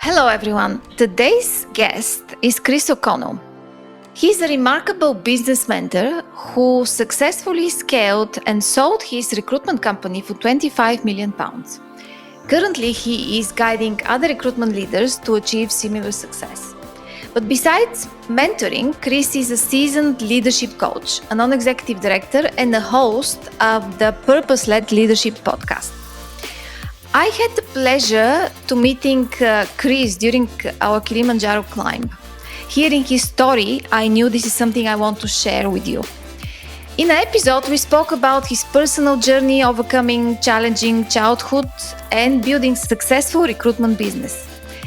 Hello everyone, today's guest is Chris O'Connell. He's a remarkable business mentor who successfully scaled and sold his recruitment company for £25 million. Currently, he is guiding other recruitment leaders to achieve similar success. But besides mentoring, Chris is a seasoned leadership coach, a non-executive director, and a host of the Purpose-Led Leadership podcast. I had the pleasure to meeting Chris during our Kilimanjaro climb. Hearing his story, I knew this is something I want to share with you. In the episode, we spoke about his personal journey overcoming challenging childhood and building successful recruitment business.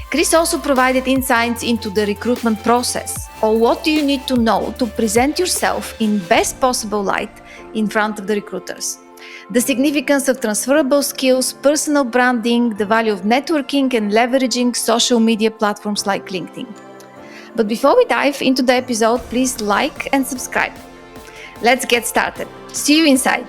Chris also provided insights into the recruitment process, or what do you need to know to present yourself in best possible light in front of the recruiters. The significance of transferable skills, personal branding, the value of networking and leveraging social media platforms like LinkedIn. But before we dive into the episode, please like and subscribe. Let's get started. See you inside.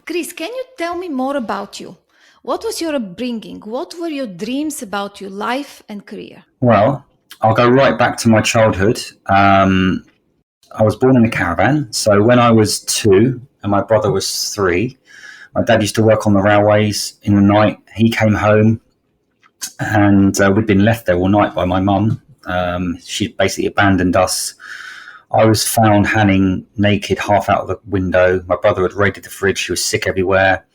Chris, can you tell me more about you? What was your upbringing? What were your dreams about your life and career? Well, I'll go right back to my childhood. I was born in a caravan. So when I was 2 and my brother was 3, my dad used to work on the railways in the night. He came home and we'd been left there all night by my mum. She basically abandoned us. I was found hanging naked, half out of the window. My brother had raided the fridge. She was sick everywhere.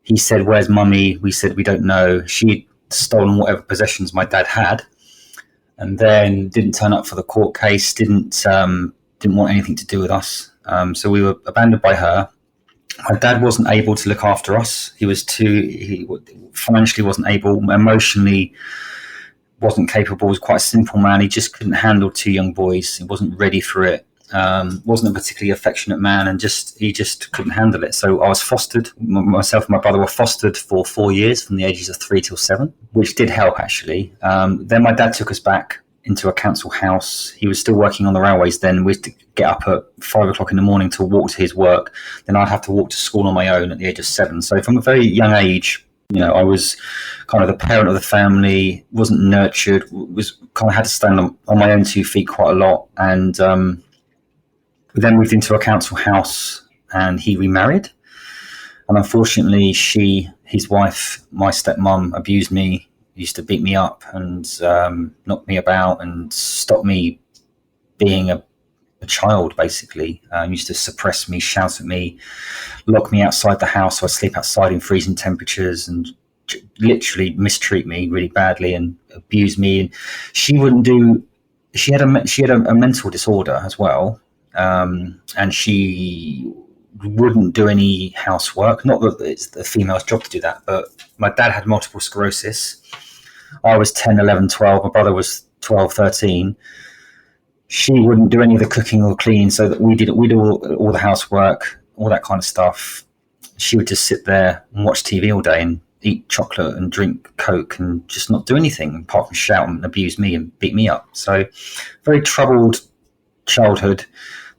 He said, "Where's mummy?" We said, "We don't know." She'd stolen whatever possessions my dad had and then didn't turn up for the court case, didn't want anything to do with us. So we were abandoned by her. My dad wasn't able to look after us. He financially wasn't able, emotionally wasn't capable. He was quite a simple man. He just couldn't handle 2 young boys. He wasn't ready for it. Wasn't a particularly affectionate man, and he just couldn't handle it. So I was fostered. Myself and my brother were fostered for 4 years, from the ages of 3 till 7, which did help actually. Then my dad took us back into a council house. He was still working on the railways then. We used to get up at 5 o'clock in the morning to walk to his work. Then I'd have to walk to school on my own at the age of 7. So from a very young age, I was kind of the parent of the family, wasn't nurtured, was kind of had to stand on my own 2 feet quite a lot. And we then moved into a council house and he remarried. And unfortunately, his wife, my stepmom, abused me, used to beat me up and knock me about and stop me being a child, basically. Used to suppress me, shout at me, lock me outside the house. So I'd sleep outside in freezing temperatures and literally mistreat me really badly and abuse me. And she had a mental disorder as well. And she wouldn't do any housework. Not that it's the female's job to do that, but my dad had multiple sclerosis. I was 10, 11, 12. My brother was 12, 13. She wouldn't do any of the cooking or cleaning, so that we did all the housework, all that kind of stuff. She would just sit there and watch TV all day and eat chocolate and drink Coke and just not do anything apart from shout and abuse me and beat me up. So very troubled childhood.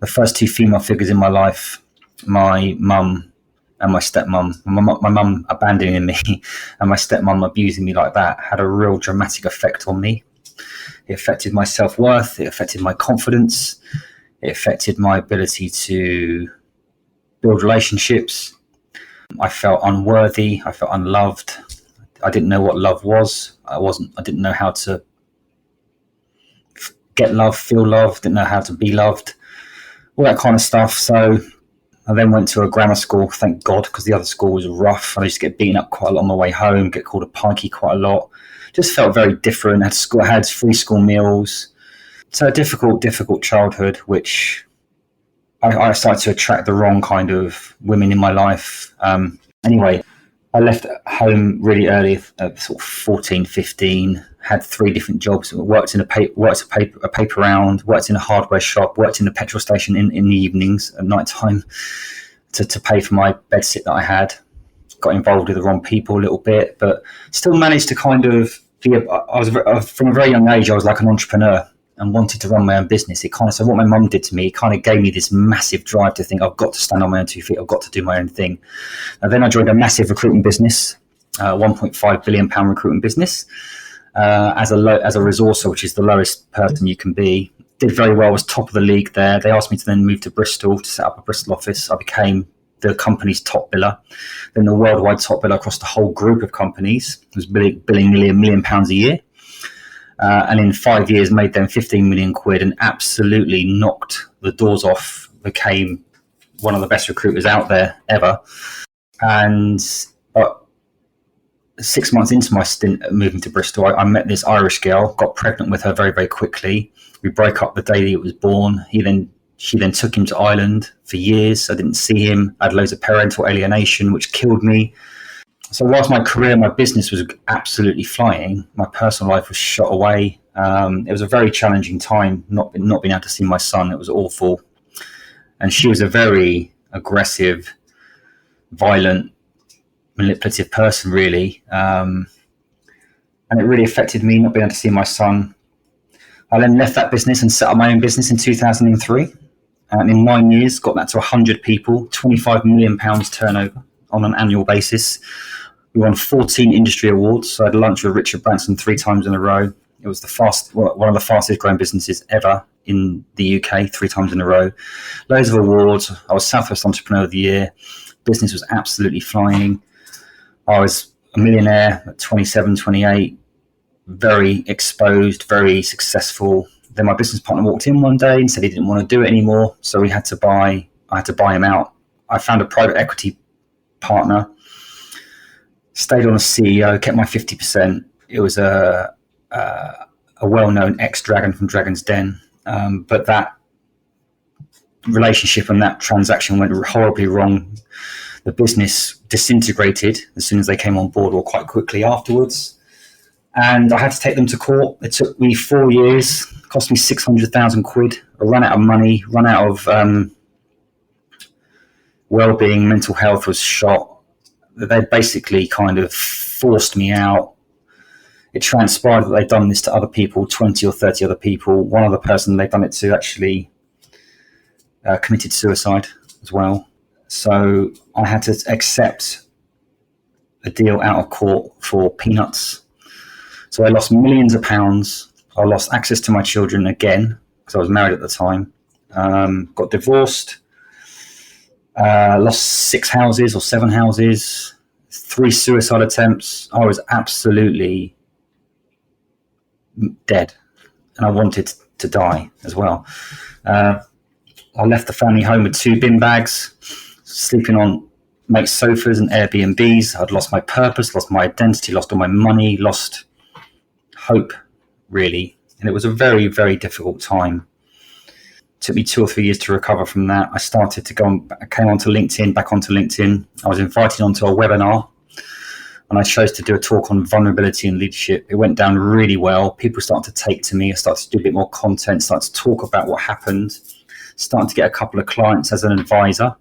The first 2 female figures in my life, my mum and my stepmom. My mum abandoning me and my stepmom abusing me like that had a real dramatic effect on me. It affected my self-worth. It affected my confidence. It affected my ability to build relationships. I felt unworthy. I felt unloved. I didn't know what love was. I didn't know how to get love, feel love. Didn't know how to be loved. All that kind of stuff. So I then went to a grammar school, thank God, because the other school was rough. I used to get beaten up quite a lot on my way home, get called a pikey quite a lot. Just felt very different. I had free school meals. So a difficult childhood, which I started to attract the wrong kind of women in my life. Anyway, I left home really early, sort of 14, 15, had 3 different jobs. Worked a paper round, worked in a hardware shop, worked in a petrol station in the evenings at night time to pay for my bedsit that I had. Got involved with the wrong people a little bit, but still managed to kind of from a very young age, I was like an entrepreneur and wanted to run my own business. So what my mum did to me, it kind of gave me this massive drive to think I've got to stand on my own 2 feet. I've got to do my own thing. And then I joined a massive recruitment business £1.5 billion recruitment business as a resourcer, which is the lowest person you can be. Did very well, was top of the league there. They asked me to then move to Bristol to set up a Bristol office. I became the company's top biller, then the worldwide top biller across the whole group of companies. I was billing nearly £1 million a year. And in 5 years made them 15 million quid and absolutely knocked the doors off, became one of the best recruiters out there ever. And 6 months into my stint at moving to Bristol, I met this Irish girl, got pregnant with her very, very quickly. We broke up the day that he was born. She then took him to Ireland for years. I didn't see him. I had loads of parental alienation, which killed me. So whilst my career, my business was absolutely flying, my personal life was shot away. It was a very challenging time, not being able to see my son. It was awful. And she was a very aggressive, violent, manipulative person, really. And it really affected me, not being able to see my son. I then left that business and set up my own business in 2003. And in 9 years, got that to 100 people, £25 million turnover on an annual basis. We won 14 industry awards. So I had lunch with Richard Branson 3 times in a row. It was one of the fastest growing businesses ever in the UK, 3 times in a row. Loads of awards. I was Southwest Entrepreneur of the Year. Business was absolutely flying. I was a millionaire at 27, 28, very exposed, very successful. Then my business partner walked in one day and said he didn't want to do it anymore. So I had to buy him out. I found a private equity partner, stayed on as CEO, kept my 50%. It was a well-known ex-dragon from Dragon's Den. But that relationship and that transaction went horribly wrong. The business disintegrated as soon as they came on board, or quite quickly afterwards. And I had to take them to court. It took me 4 years, cost me 600,000 quid. I ran out of money, ran out of well-being, mental health was shot. They basically kind of forced me out. It transpired that they'd done this to other people, 20 or 30 other people. One other person they'd done it to actually committed suicide as well. So I had to accept a deal out of court for peanuts. So I lost millions of pounds. I lost access to my children again, because I was married at the time. Got divorced. Lost 6 houses or 7 houses. 3 suicide attempts. I was absolutely dead, and I wanted to die as well. I left the family home with 2 bin bags, sleeping on mates' sofas and Airbnbs. I'd lost my purpose, lost my identity, lost all my money, lost hope, really. And it was a very, very difficult time. It took me 2 or 3 years to recover from that. I started to I came onto LinkedIn, back onto LinkedIn. I was invited onto a webinar, and I chose to do a talk on vulnerability and leadership. It went down really well. People started to take to me. I started to do a bit more content, started to talk about what happened, started to get a couple of clients as an advisor.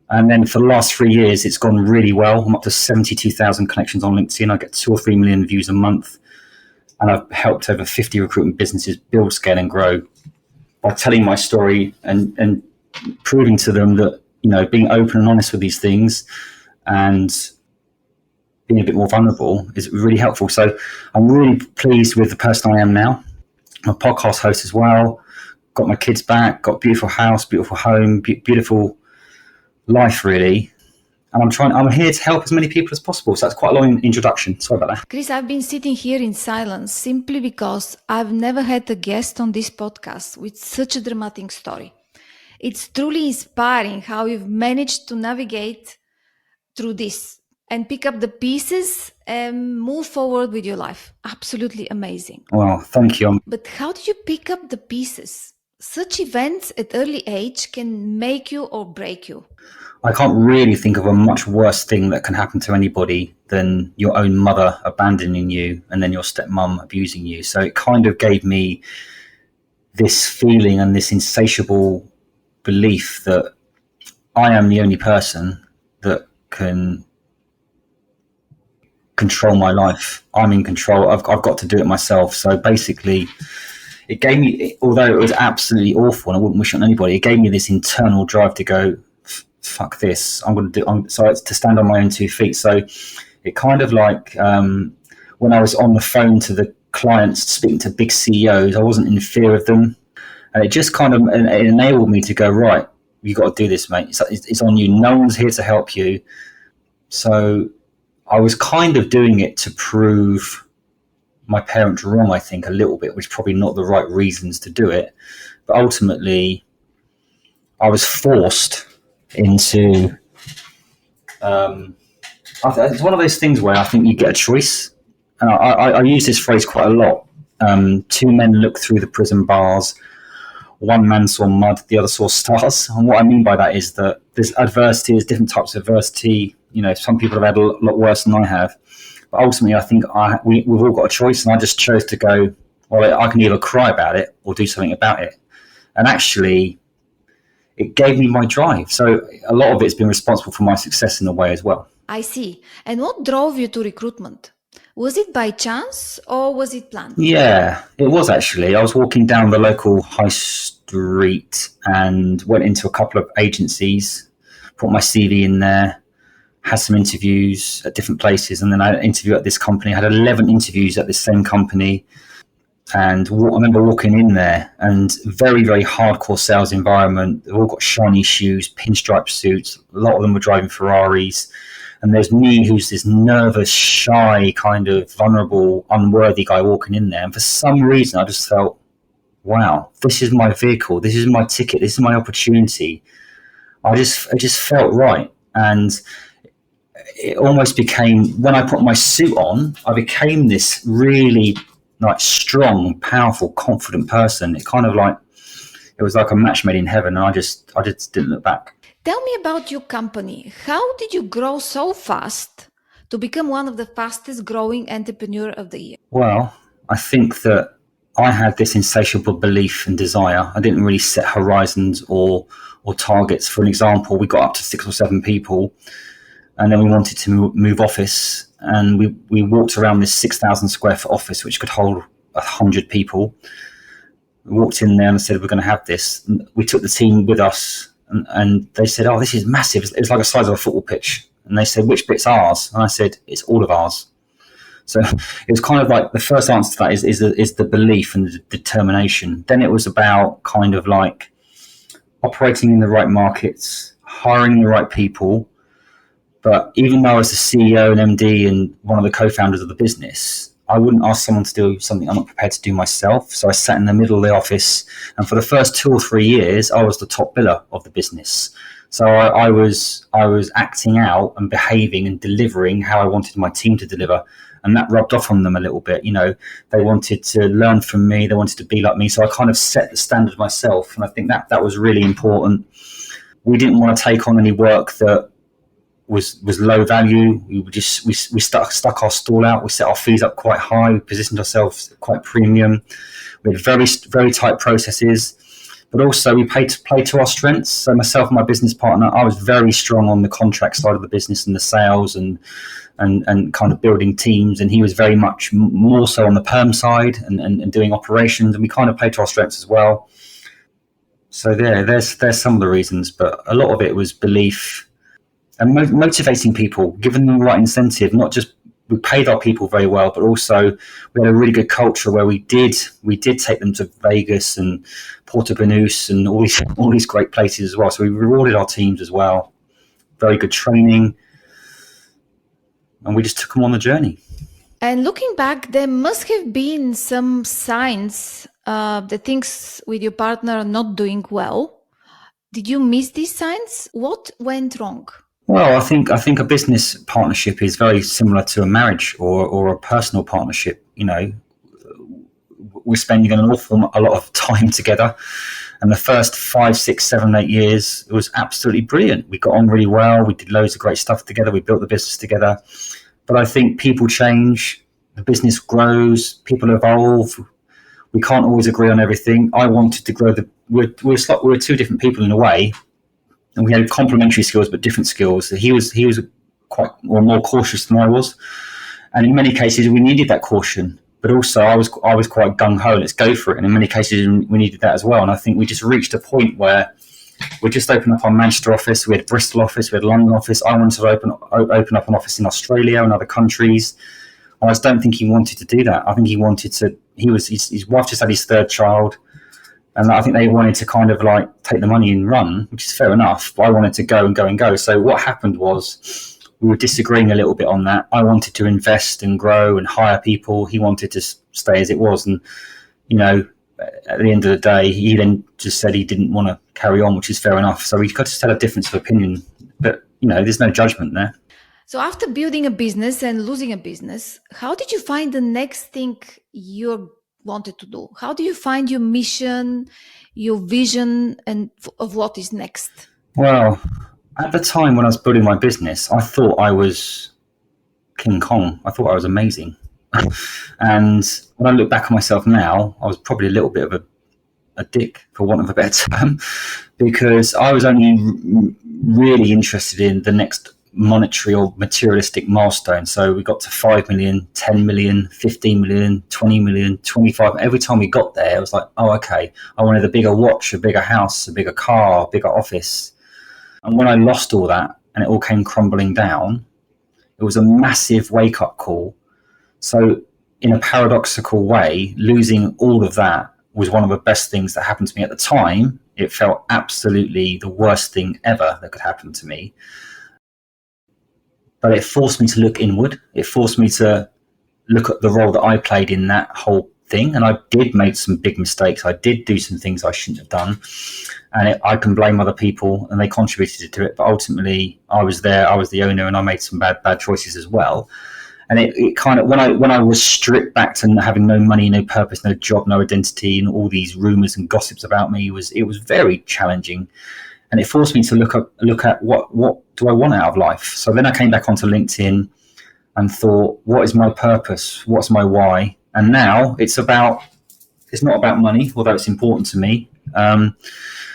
And then for the last 3 years, it's gone really well. I'm up to 72,000 connections on LinkedIn. I get 2 or 3 million views a month. And I've helped over 50 recruitment businesses build, scale, and grow by telling my story and proving to them that, being open and honest with these things and being a bit more vulnerable is really helpful. So I'm really pleased with the person I am now. I'm a podcast host as well. Got my kids back, got a beautiful house, beautiful home, beautiful life, really. And I'm here to help as many people as possible. So that's quite a long introduction. Sorry about that. Chris, I've been sitting here in silence simply because I've never had a guest on this podcast with such a dramatic story. It's truly inspiring how you've managed to navigate through this and pick up the pieces and move forward with your life. Absolutely amazing. Well, thank you. But how did you pick up the pieces? Such events at early age can make you or break you. I can't really think of a much worse thing that can happen to anybody than your own mother abandoning you and then your stepmom abusing you. So it kind of gave me this feeling and this insatiable belief that I am the only person that can control my life. I'm in control. I've got to do it myself. So basically, it gave me, although it was absolutely awful and I wouldn't wish it on anybody, it gave me this internal drive to go, fuck this, I'm going to do, so it's to stand on my own 2 feet. So It kind of like when I was on the phone to the clients speaking to big CEOs, I wasn't in fear of them. And it just kind of it enabled me to go, right, you got to do this, mate. It's on you. No one's here to help you. So I was kind of doing it to prove my parents wrong, I think, a little bit, which is probably not the right reasons to do it. But ultimately, I was forced into... it's one of those things where I think you get a choice. And I use this phrase quite a lot. Two men look through the prison bars. One man saw mud, the other saw stars. And what I mean by that is that there's adversity, there's different types of adversity. Some people have had a lot worse than I have. But ultimately, I think we've all got a choice. And I just chose to go, well, I can either cry about it or do something about it. And actually, it gave me my drive. So a lot of it's been responsible for my success in a way as well. I see. And what drove you to recruitment? Was it by chance or was it planned? Yeah, it was actually. I was walking down the local high street and went into a couple of agencies, put my CV in there, had some interviews at different places, and then I had an interview at this company. I had 11 interviews at this same company. And I remember walking in there and very, very hardcore sales environment. They've all got shiny shoes, pinstripe suits. A lot of them were driving Ferraris. And there's me, who's this nervous, shy, kind of vulnerable, unworthy guy walking in there. And for some reason, I just felt, wow, this is my vehicle. This is my ticket. This is my opportunity. It just felt right. And it almost became, when I put my suit on, I became this really strong, powerful, confident person. It was like a match made in heaven. And I just didn't look back. Tell me about your company. How did you grow so fast to become one of the fastest growing entrepreneur of the year? Well, I think that I had this insatiable belief and desire. I didn't really set horizons or targets. For an example, we got up to 6 or 7 people, and then we wanted to move office, and we walked around this 6,000 square foot office, which could hold 100 people. We walked in there and said, we're going to have this. We took the team with us. And they said, oh, this is massive. It's like the size of a football pitch. And they said, which bit's ours? And I said, it's all of ours. So it was kind of like the first answer to that is the belief and the determination. Then it was about kind of like operating in the right markets, hiring the right people. But even though I was the CEO and MD and one of the co-founders of the business, I wouldn't ask someone to do something I'm not prepared to do myself. So I sat in the middle of the office, and for the first 2 or 3 years, I was the top biller of the business. So I was acting out and behaving and delivering how I wanted my team to deliver, and that rubbed off on them a little bit. They wanted to learn from me, they wanted to be like me. So I kind of set the standard myself, and I think that was really important. We didn't want to take on any work that was low value. We stuck our stall out. We set our fees up quite high. We positioned ourselves quite premium. We had very, very tight processes, but also we played to our strengths. So myself and my business partner, I was very strong on the contract side of the business and the sales and kind of building teams, and he was very much more so on the perm side and doing operations, and we kind of played to our strengths as well. So there's some of the reasons, but a lot of it was belief and motivating people, giving them the right incentive. Not just we paid our people very well, but also we had a really good culture where we did take them to Vegas and Puerto Banús and all these great places as well. So we rewarded our teams as well. Very good training, and we just took them on the journey. And looking back, there must have been some signs that things with your partner are not doing well. Did you miss these signs? What went wrong? Well, I think a business partnership is very similar to a marriage or a personal partnership. We're spending a lot of time together, and the first 5, 6, 7, 8 years, it was absolutely brilliant. We got on really well. We did loads of great stuff together. We built the business together. But I think people change, the business grows, people evolve. We can't always agree on everything. I wanted to grow we're 2 different people in a way. And we had complementary skills, but different skills. He was quite more cautious than I was, and in many cases we needed that caution. But also I was quite gung ho. Let's go for it. And in many cases we needed that as well. And I think we just reached a point where We just opened up our Manchester office. We had Bristol office. We had London office. I wanted to open up an office in Australia and other countries. And I just don't think he wanted to do that. I think he wanted to. His wife just had his third child, and I think they wanted to kind of like take the money and run, which is fair enough. But I wanted to go and go and go. So what happened was we were disagreeing a little bit on that. I wanted to invest and grow and hire people. He wanted to stay as it was, and at the end of the day, he then just said he didn't want to carry on, which is fair enough. So we just had a difference of opinion, but there's no judgment there. So after building a business and losing a business, how did you find the next thing you wanted to do? How do you find your mission, your vision, and of what is next? Well, at the time when I was building my business, I thought I was King Kong. I thought I was amazing. And when I look back on myself now, I was probably a little bit of a dick, for want of a better term, because I was only really interested in the next monetary or materialistic milestone. So we got to 5 million, 10 million, 15 million, 20 million, 25. Every time we got there, it was like, oh, okay, I wanted a bigger watch, a bigger house, a bigger car, a bigger office. And when I lost all that and it all came crumbling down, it was a massive wake-up call. So in a paradoxical way, losing all of that was one of the best things that happened to me at the time. It felt absolutely the worst thing ever that could happen to me. But it forced me to look inward. It forced me to look at the role that I played in that whole thing. And I did make some big mistakes. I did do some things I shouldn't have done. And I can blame other people and they contributed to it. But ultimately, I was there, I was the owner, and I made some bad choices as well. And it kind of, when I was stripped back to having no money, no purpose, no job, no identity, and all these rumors and gossips about me, it was very challenging. And it forced me to look at what do I want out of life. So then I came back onto LinkedIn and thought, what is my purpose? What's my why? And now it's not about money, although it's important to me.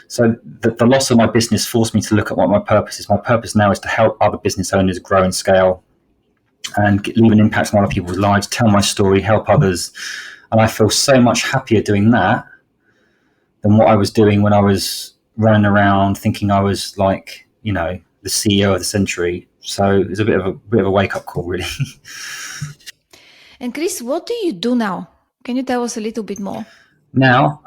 So the loss of my business forced me to look at what my purpose is. My purpose now is to help other business owners grow and scale and leave an impact on other people's lives, tell my story, help others. And I feel so much happier doing that than what I was doing when I was running around thinking I was like, the CEO of the century. So it was a bit of a wake-up call, really. And Chris, what do you do now? Can you tell us a little bit more? Now,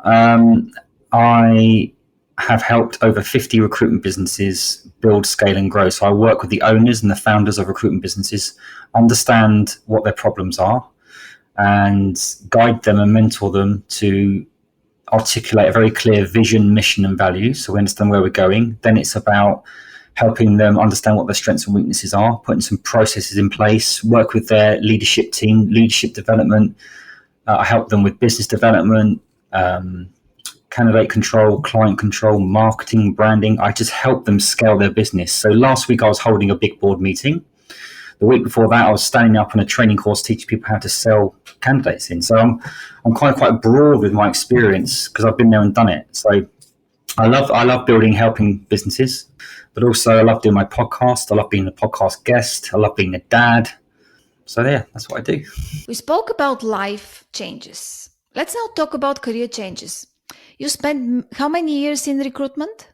I have helped over 50 recruitment businesses build, scale, and grow. So I work with the owners and the founders of recruitment businesses, understand what their problems are, and guide them and mentor them to articulate a very clear vision, mission, and values. So we understand where we're going. Then it's about helping them understand what their strengths and weaknesses are, putting some processes in place, work with their leadership team, leadership development. I help them with business development, candidate control, client control, marketing, branding. I just help them scale their business. So last week I was holding a big board meeting. The week before that, I was standing up on a training course teaching people how to sell candidates in. So I'm quite broad with my experience because I've been there and done it. So I love building, helping businesses, but also I love doing my podcast. I love being the podcast guest. I love being a dad. So yeah, that's what I do. We spoke about life changes. Let's now talk about career changes. You spent how many years in recruitment?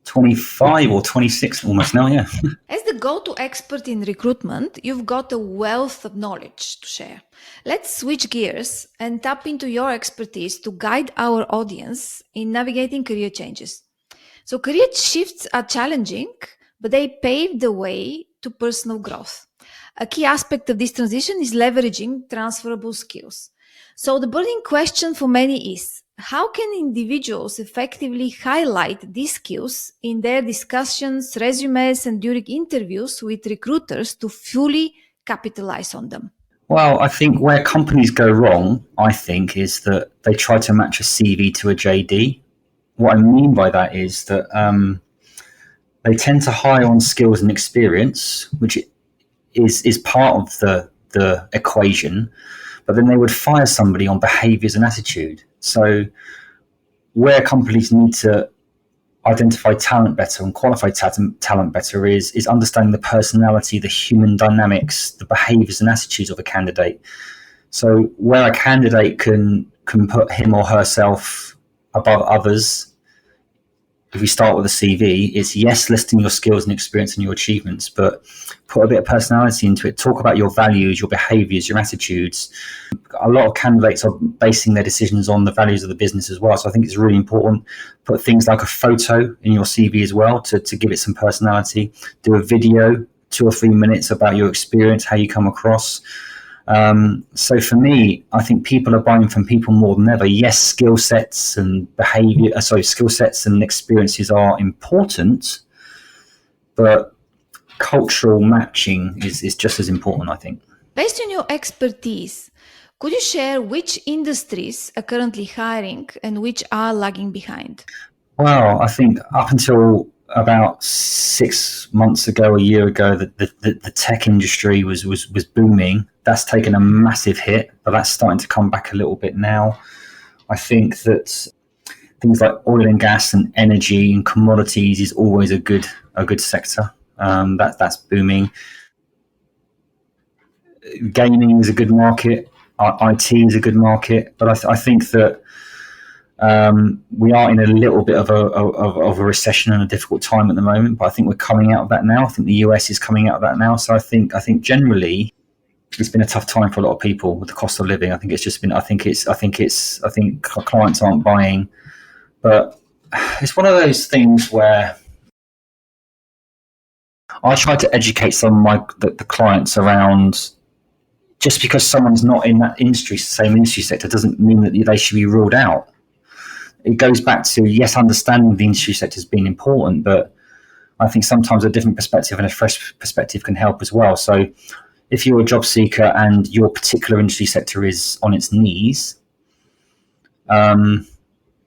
25 or 26 almost now, yeah. As the go-to expert in recruitment, you've got a wealth of knowledge to share. Let's switch gears and tap into your expertise to guide our audience in navigating career changes. So career shifts are challenging, but they pave the way to personal growth. A key aspect of this transition is leveraging transferable skills. So the burning question for many is, how can individuals effectively highlight these skills in their discussions, resumes, and during interviews with recruiters to fully capitalize on them? Well, I think where companies go wrong, is that they try to match a CV to a JD. What I mean by that is that they tend to hire on skills and experience, which is part of the equation, but then they would fire somebody on behaviors and attitude. So where companies need to identify talent better and qualify talent better is understanding the personality, the human dynamics, the behaviors and attitudes of a candidate. So where a candidate can put him or herself above others if we start with a CV, it's yes, listing your skills and experience and your achievements, but put a bit of personality into it. Talk about your values, your behaviors, your attitudes. A lot of candidates are basing their decisions on the values of the business as well. So I think it's really important. Put things like a photo in your CV as well to give it some personality. Do a video, 2 or 3 minutes about your experience, how you come across. So for me, I think people are buying from people more than ever. Yes, skill sets and skill sets and experiences are important, but cultural matching is just as important, I think. Based on your expertise, could you share which industries are currently hiring and which are lagging behind? Well, I think up until about 6 months ago, a year ago, the tech industry was booming. That's taken a massive hit, but that's starting to come back a little bit now. I think that things like oil and gas and energy and commodities is always a good sector. That's booming. Gaming is a good market. IT is a good market, but I think that we are in a little bit of a recession and a difficult time at the moment, but I think we're coming out of that now. I think the US is coming out of that now. So I think generally it's been a tough time for a lot of people with the cost of living. I think clients aren't buying, but it's one of those things where I try to educate some of the clients around. Just because someone's not in that same industry sector, doesn't mean that they should be ruled out. It goes back to, yes, understanding the industry sector has been important, but I think sometimes a different perspective and a fresh perspective can help as well. So if you're a job seeker and your particular industry sector is on its knees,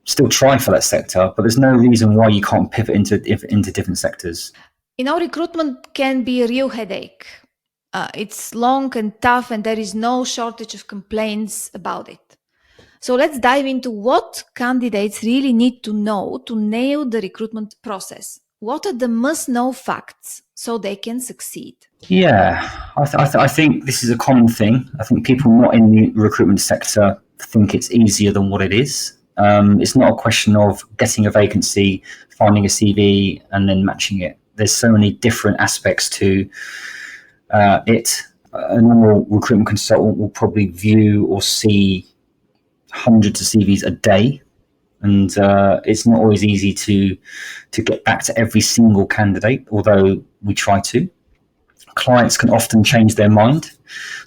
still try for that sector, but there's no reason why you can't pivot into different sectors. Recruitment can be a real headache. It's long and tough, and there is no shortage of complaints about it. So let's dive into what candidates really need to know to nail the recruitment process. What are the must-know facts so they can succeed? Yeah, I think this is a common thing. I think people not in the recruitment sector think it's easier than what it is. It's not a question of getting a vacancy, finding a CV, and then matching it. There's so many different aspects to it. A normal recruitment consultant will probably view or see hundreds of CVs a day, and it's not always easy to get back to every single candidate, although we try to. Clients can often change their mind,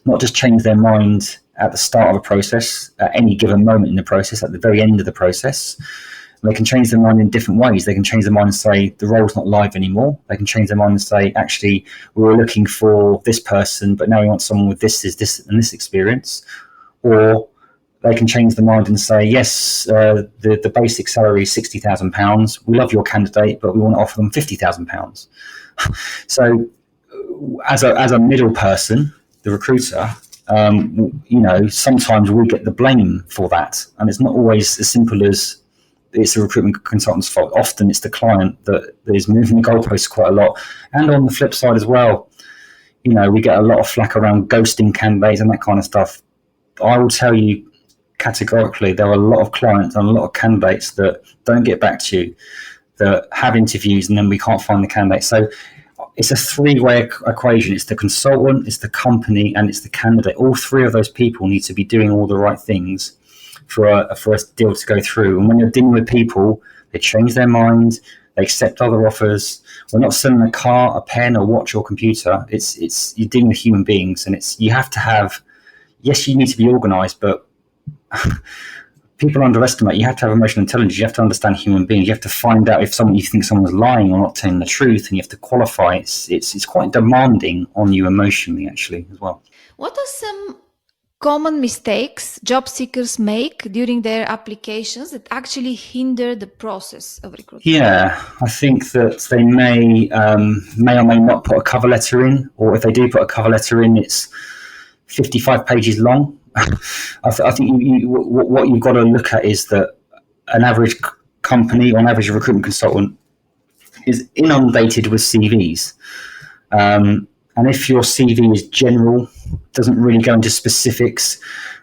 not just change their mind at the start of a process, at any given moment in the process, at the very end of the process. They can change their mind in different ways. They can change their mind and say, the role's not live anymore. They can change their mind and say, actually, we were looking for this person, but now we want someone with this experience. Or they can change their mind and say, yes, the basic salary is £60,000. We love your candidate, but we want to offer them £50,000. So as a middle person, the recruiter, sometimes we get the blame for that. And it's not always as simple as it's the recruitment consultant's fault. Often it's the client that is moving the goalposts quite a lot. And on the flip side as well, we get a lot of flack around ghosting candidates and that kind of stuff. I will tell you categorically, there are a lot of clients and a lot of candidates that don't get back to you, that have interviews and then we can't find the candidate. So it's a three-way equation. It's the consultant, it's the company, and it's the candidate. All three of those people need to be doing all the right things for a deal to go through. And when you're dealing with people, they change their mind, they accept other offers. We're not selling a car, a pen, a watch, or computer. It's you're dealing with human beings, and you have to have. Yes, you need to be organised, but people underestimate. You have to have emotional intelligence. You have to understand human beings. You have to find out if you think someone's lying or not telling the truth, and you have to qualify. It's quite demanding on you emotionally, actually, as well. What are some common mistakes job seekers make during their applications that actually hinder the process of recruitment? Yeah, I think that they may or may not put a cover letter in, or if they do put a cover letter in, it's 55 pages long. I think what you've got to look at is that an average company or an average recruitment consultant is inundated with CVs. And if your CV is general, doesn't really go into specifics,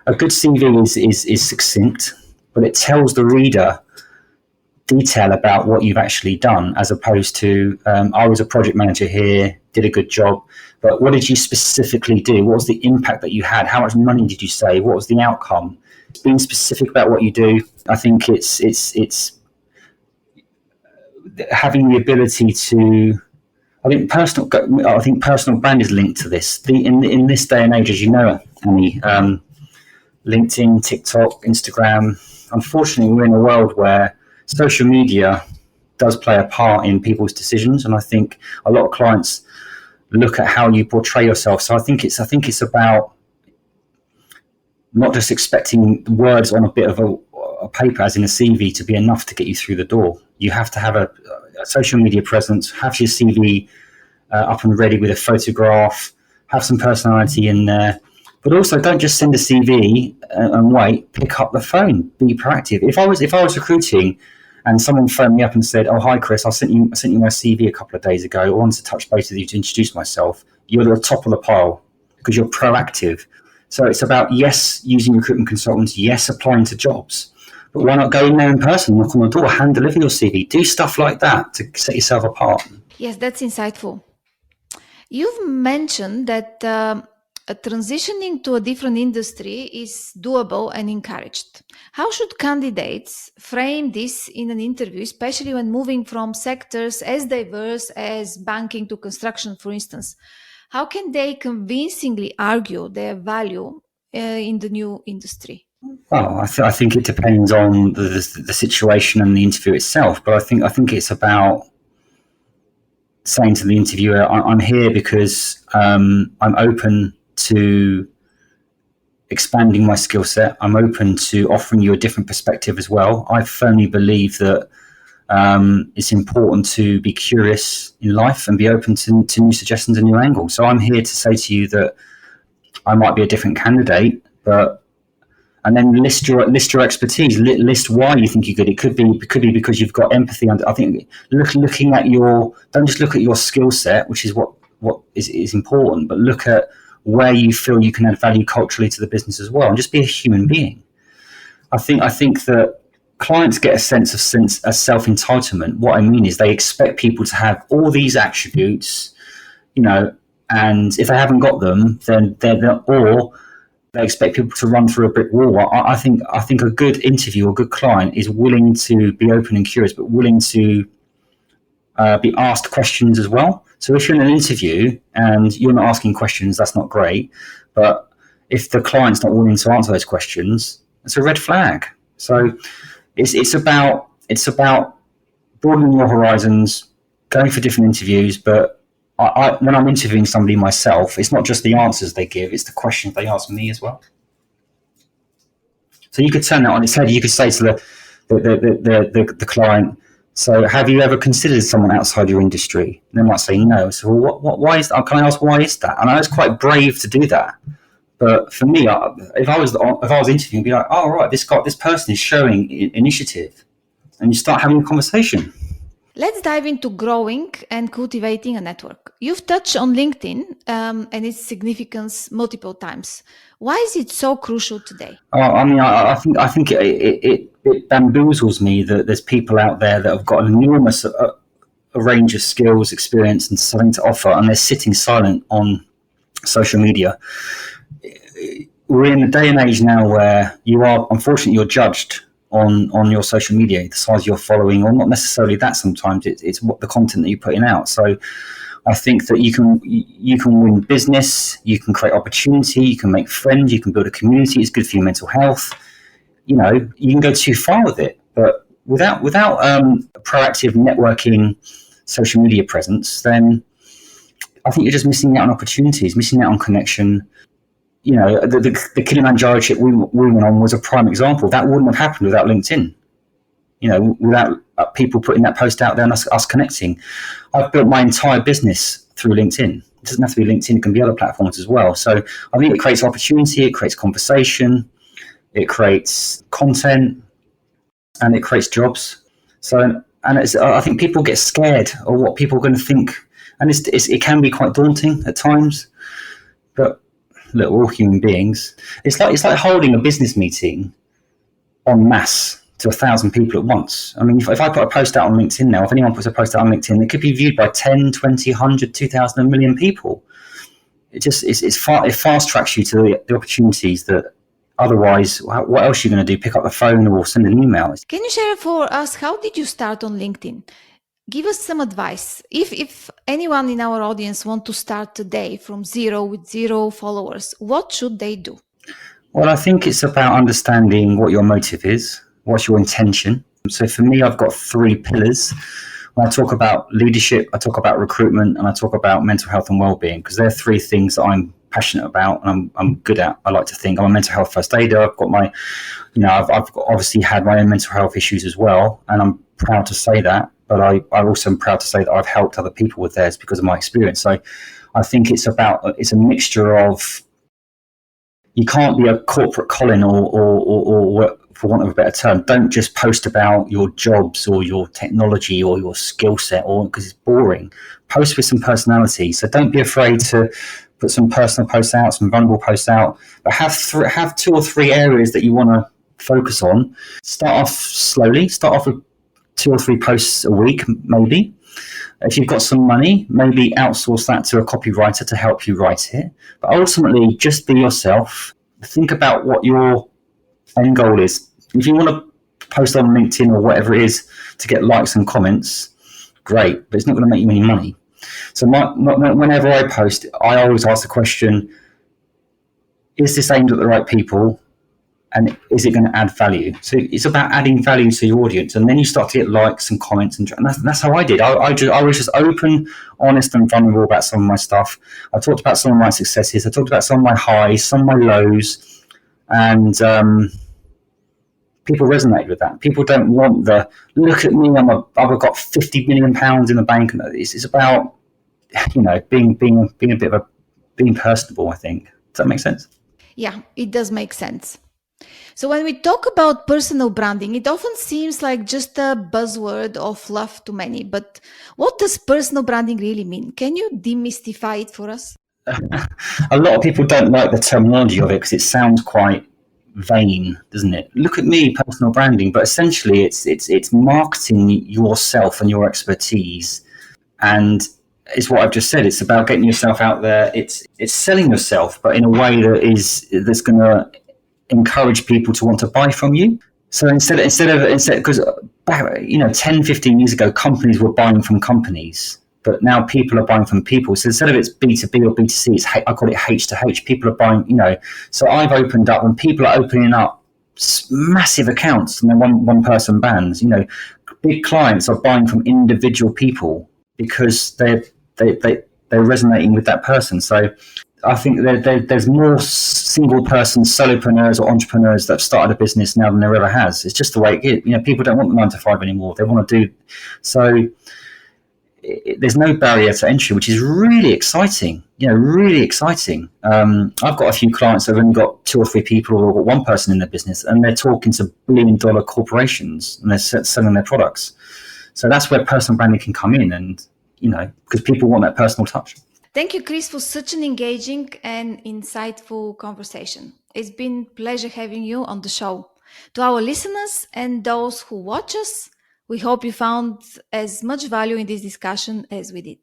a good CV is succinct, but it tells the reader detail about what you've actually done, as opposed to I was a project manager here, did a good job, but what did you specifically do? What was the impact that you had? How much money did you save? What was the outcome? Being specific about what you do, I think it's having the ability to. I think personal brand is linked to this. In this day and age, as you know, Annie, LinkedIn, TikTok, Instagram. Unfortunately, we're in a world where social media does play a part in people's decisions, and I think a lot of clients look at how you portray yourself. So I think it's about not just expecting words on a bit of a paper, as in a CV, to be enough to get you through the door. You have to have a social media presence, have your CV up and ready with a photograph, have some personality in there. But also, don't just send a CV and wait. Pick up the phone. Be proactive. If I was recruiting, and someone phoned me up and said, "Oh, hi, Chris, I sent you my CV a couple of days ago. I wanted to touch base with you to introduce myself." You're at the top of the pile because you're proactive. So it's about, yes, using recruitment consultants, yes, applying to jobs, but why not go in there in person, knock on the door, hand deliver your CV, do stuff like that to set yourself apart. Yes, that's insightful. You've mentioned that transitioning to a different industry is doable and encouraged. How should candidates frame this in an interview, especially when moving from sectors as diverse as banking to construction, for instance? How can they convincingly argue their value in the new industry? Well, I think it depends on the situation and the interview itself, but I think it's about saying to the interviewer, I'm here because I'm open to expanding my skill set. I'm open to offering you a different perspective as well. I firmly believe that it's important to be curious in life and be open to new suggestions and new angles. So I'm here to say to you that I might be a different candidate, and then list your expertise. List why you think you're good. It could be because you've got empathy. I think looking at don't just look at your skill set, which is what is important, but look at where you feel you can add value culturally to the business as well, and just be a human being. I think that clients get a sense of self-entitlement. What I mean is they expect people to have all these attributes, and if they haven't got them, then they expect people to run through a brick wall. I think a good interview, a good client is willing to be open and curious, but willing to be asked questions as well. So if you're in an interview and you're not asking questions, that's not great. But if the client's not willing to answer those questions, it's a red flag. So it's about broadening your horizons, going for different interviews. But when I'm interviewing somebody myself, it's not just the answers they give; it's the questions they ask me as well. So you could turn that on its head. You could say to the client, "So, have you ever considered someone outside your industry?" And they might say no. So, why is that? Can I ask why is that? And I was quite brave to do that. But for me, if I was interviewing, I'd be like, "Oh, right, this person is showing initiative," and you start having a conversation. Let's dive into growing and cultivating a network. You've touched on LinkedIn and its significance multiple times. Why is it so crucial today? I think it bamboozles me that there's people out there that have got an enormous a range of skills, experience, and something to offer, and they're sitting silent on social media. We're in a day and age now where unfortunately, you're judged on your social media, the size of your following, or not necessarily that. Sometimes it's what the content that you're putting out. So I think that you can win business, you can create opportunity, you can make friends, you can build a community. It's good for your mental health. You can go too far with it, but without proactive networking, social media presence, then I think you're just missing out on opportunities, missing out on connection. The Kilimanjaro trip we went on was a prime example. That wouldn't have happened without LinkedIn. Without people putting that post out there and us connecting. I've built my entire business through LinkedIn. It doesn't have to be LinkedIn; it can be other platforms as well. So I think it creates opportunity, it creates conversation, it creates content, and it creates jobs. So, I think people get scared of what people are going to think, and it can be quite daunting at times. But look, we're all human beings. It's like holding a business meeting en masse to 1,000 people at once. I mean, if I put a post out on LinkedIn now, if anyone puts a post out on LinkedIn, it could be viewed by 10, 20, 100, 2,000, a million people. It fast tracks you to the opportunities that otherwise, what else are you going to do? Pick up the phone or send an email? Can you share for us, how did you start on LinkedIn? Give us some advice. If anyone in our audience want to start today from zero with 0 followers, what should they do? Well, I think it's about understanding what your motive is. What's your intention? So for me, I've got 3 pillars. When I talk about leadership, I talk about recruitment, and I talk about mental health and well-being, because they're 3 things that I'm passionate about and I'm good at. I like to think I'm a mental health first aider. I've got my, I've obviously had my own mental health issues as well, and I'm proud to say that. But I also am proud to say that I've helped other people with theirs because of my experience. So I think it's a mixture of, you can't be a corporate Colin or for want of a better term, don't just post about your jobs or your technology or your skill set, or because it's boring. Post with some personality. So don't be afraid to put some personal posts out, some vulnerable posts out, but have 2 or 3 areas that you want to focus on. Start off slowly. Start off with 2 or 3 posts a week, maybe. If you've got some money, maybe outsource that to a copywriter to help you write it. But ultimately, just be yourself. Think about what your end goal is. If you want to post on LinkedIn or whatever it is to get likes and comments, great, but it's not going to make you any money. So whenever I post, I always ask the question, is this aimed at the right people? And is it going to add value? So it's about adding value to your audience, and then you start to get likes and comments, and that's how I did. I was just open, honest, and vulnerable about some of my stuff. I talked about some of my successes. I talked about some of my highs, some of my lows, and people resonate with that. People don't want the look at me. I've got £50 million in the bank. It's about being a bit of being personable. I think. Does that make sense? Yeah, it does make sense. So when we talk about personal branding, it often seems like just a buzzword or fluff to many. But what does personal branding really mean? Can you demystify it for us? A lot of people don't like the terminology of it because it sounds quite vain, doesn't it? Look at me, personal branding, but essentially it's marketing yourself and your expertise, and it's what I've just said. It's about getting yourself out there. It's selling yourself, but in a way that's going to encourage people to want to buy from you. So instead because back 10, 15 years ago, companies were buying from companies, but now people are buying from people. So instead of it's B2B or B2C, I call it H to H. People are buying, so I've opened up, and people are opening up massive accounts, and then one person bands, big clients are buying from individual people because they're resonating with that person. So I think there's more single person solopreneurs or entrepreneurs that have started a business now than there ever has. It's just the way it is. People don't want the 9 to 5 anymore. They want to do so. There's no barrier to entry, which is really exciting. Really exciting. I've got a few clients that have only got 2 or 3 people, or got 1 person in their business, and they're talking to billion-dollar corporations, and they're selling their products. So that's where personal branding can come in, and because people want that personal touch. Thank you, Chris, for such an engaging and insightful conversation. It's been a pleasure having you on the show. To our listeners and those who watch us, we hope you found as much value in this discussion as we did.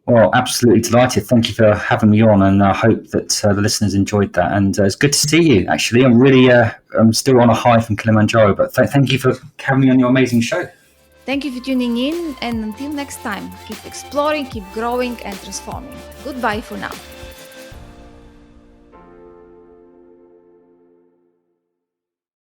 Well, absolutely delighted. Thank you for having me on, and I hope that the listeners enjoyed that. And it's good to see you, actually. I'm still on a high from Kilimanjaro, but thank you for having me on your amazing show. Thank you for tuning in, and until next time, keep exploring, keep growing and transforming. Goodbye for now.